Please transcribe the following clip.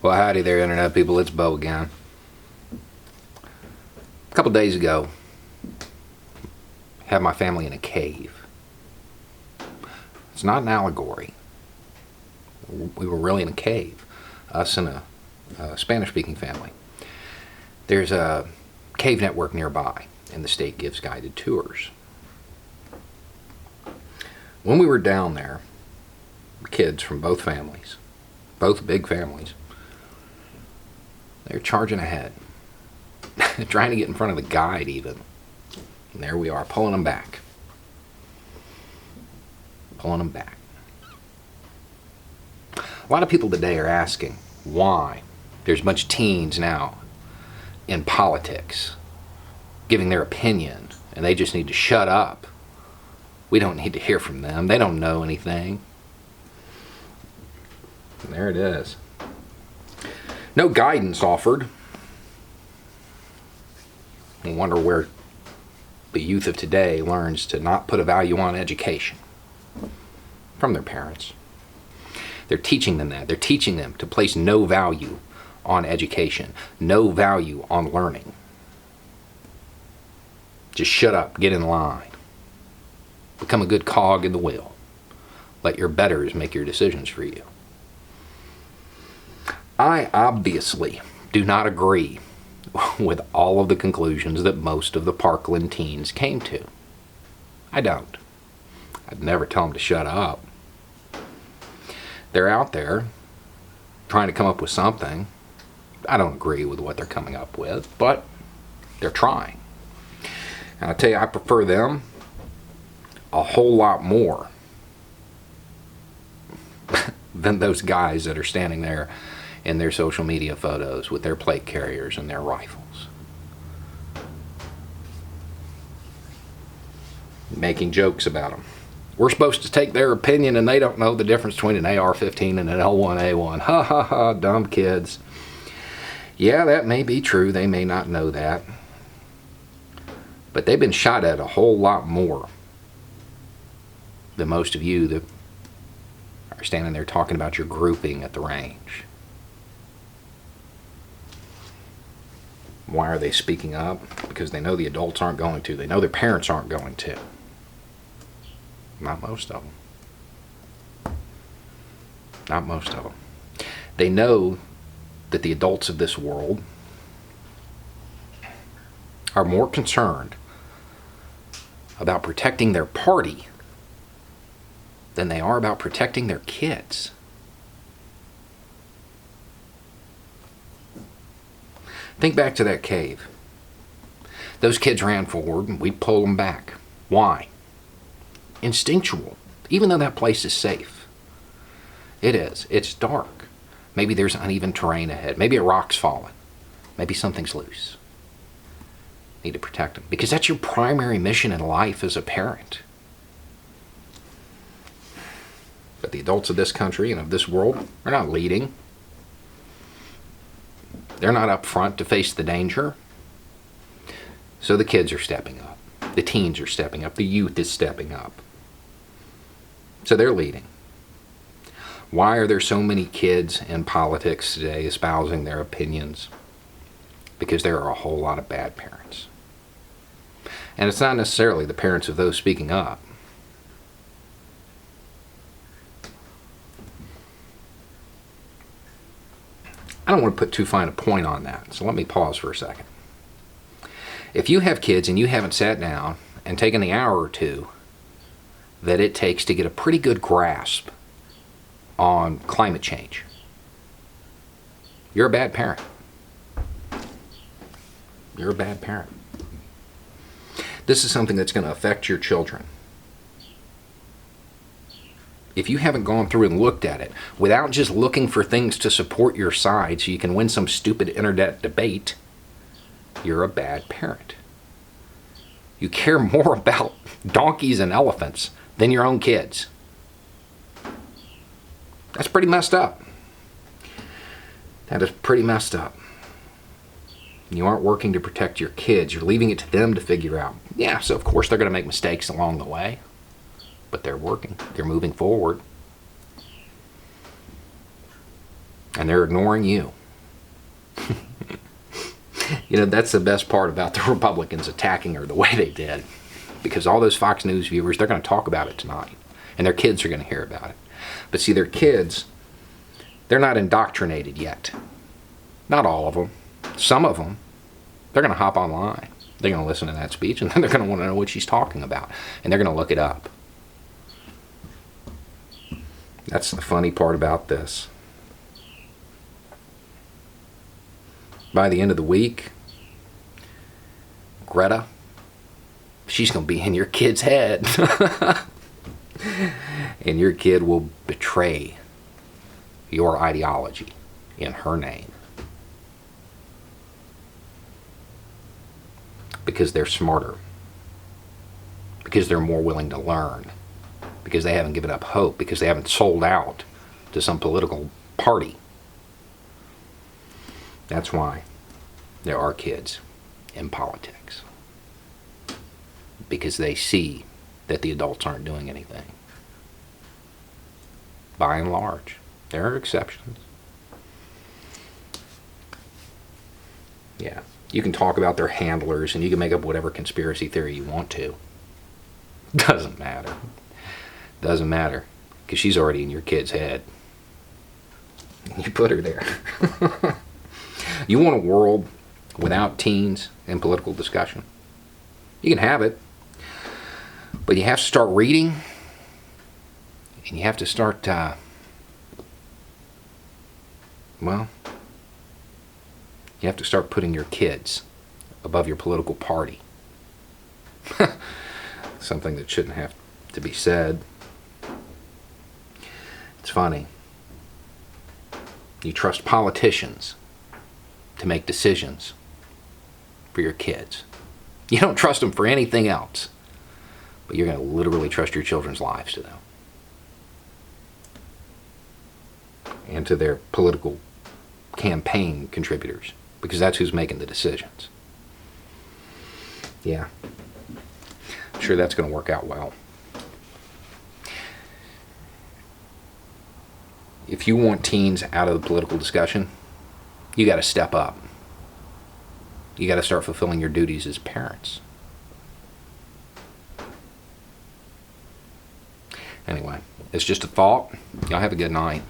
Well, howdy there, Internet people. It's Bo again. A couple days ago, I had my family in a cave. It's not an allegory. We were really in a cave, us and a Spanish-speaking family. There's a cave network nearby, and the state gives guided tours. When we were down there, kids from both families, both big families, they're charging ahead, trying to get in front of the guide even. And there we are, pulling them back. Pulling them back. A lot of people today are asking why there's a bunch of teens now in politics giving their opinion, and they just need to shut up. We don't need to hear from them. They don't know anything. And there it is. No guidance offered. I wonder where the youth of today learns to not put a value on education from their parents. They're teaching them that. They're teaching them to place no value on education, no value on learning. Just shut up, get in line. Become a good cog in the wheel. Let your betters make your decisions for you. I obviously do not agree with all of the conclusions that most of the Parkland teens came to. I don't. I'd never tell them to shut up. They're out there trying to come up with something. I don't agree with what they're coming up with, but they're trying. And I tell you, I prefer them a whole lot more than those guys that are standing there in their social media photos with their plate carriers and their rifles, making jokes about them. We're supposed to take their opinion and they don't know the difference between an AR-15 and an L1A1. Ha ha ha, dumb kids. Yeah, that may be true. They may not know that. But they've been shot at a whole lot more than most of you that are standing there talking about your grouping at the range. Why are they speaking up? Because they know the adults aren't going to. They know their parents aren't going to. Not most of them. Not most of them. They know that the adults of this world are more concerned about protecting their party than they are about protecting their kids. Think back to that cave. Those kids ran forward and we pulled them back. Why? Instinctual. Even though that place is safe. It is. It's dark. Maybe there's uneven terrain ahead. Maybe a rock's fallen. Maybe something's loose. Need to protect them. Because that's your primary mission in life as a parent. But the adults of this country and of this world are not leading. They're not up front to face the danger. So the kids are stepping up. The teens are stepping up. The youth is stepping up. So they're leading. Why are there so many kids in politics today espousing their opinions? Because there are a whole lot of bad parents. And it's not necessarily the parents of those speaking up. I don't want to put too fine a point on that, so let me pause for a second. If you have kids and you haven't sat down and taken the hour or two that it takes to get a pretty good grasp on climate change, you're a bad parent. You're a bad parent. This is something that's going to affect your children. If you haven't gone through and looked at it, without just looking for things to support your side so you can win some stupid internet debate, you're a bad parent. You care more about donkeys and elephants than your own kids. That's pretty messed up. That is pretty messed up. You aren't working to protect your kids. You're leaving it to them to figure out. Yeah, so of course they're going to make mistakes along the way. But they're working. They're moving forward. and they're ignoring you. You know, that's the best part about the Republicans attacking her the way they did. Because all those Fox News viewers, they're going to talk about it tonight. And their kids are going to hear about it. But see, their kids, they're not indoctrinated yet. Not all of them. Some of them, they're going to hop online. They're going to listen to that speech, and then they're going to want to know what she's talking about. And they're going to look it up. That's the funny part about this. By the end of the week, Greta, she's going to be in your kid's head. And your kid will betray your ideology in her name. Because they're smarter. Because they're more willing to learn. Because they haven't given up hope. Because they haven't sold out to some political party. That's why there are kids in politics. Because they see that the adults aren't doing anything. By and large. There are exceptions. Yeah. You can talk about their handlers and you can make up whatever conspiracy theory you want to. Doesn't matter. Doesn't matter. Because she's already in your kid's head. You put her there. You want a world without teens and political discussion? You can have it. But you have to start reading. And you have to start, you have to start putting your kids above your political party. Something that shouldn't have to be said. It's funny. You trust politicians to make decisions for your kids. You don't trust them for anything else. But you're going to literally trust your children's lives to them. And to their political campaign contributors. Because that's who's making the decisions. Yeah. I'm sure that's going to work out well. If you want teens out of the political discussion, you got to step up. You got to start fulfilling your duties as parents. Anyway, it's just a thought. Y'all have a good night.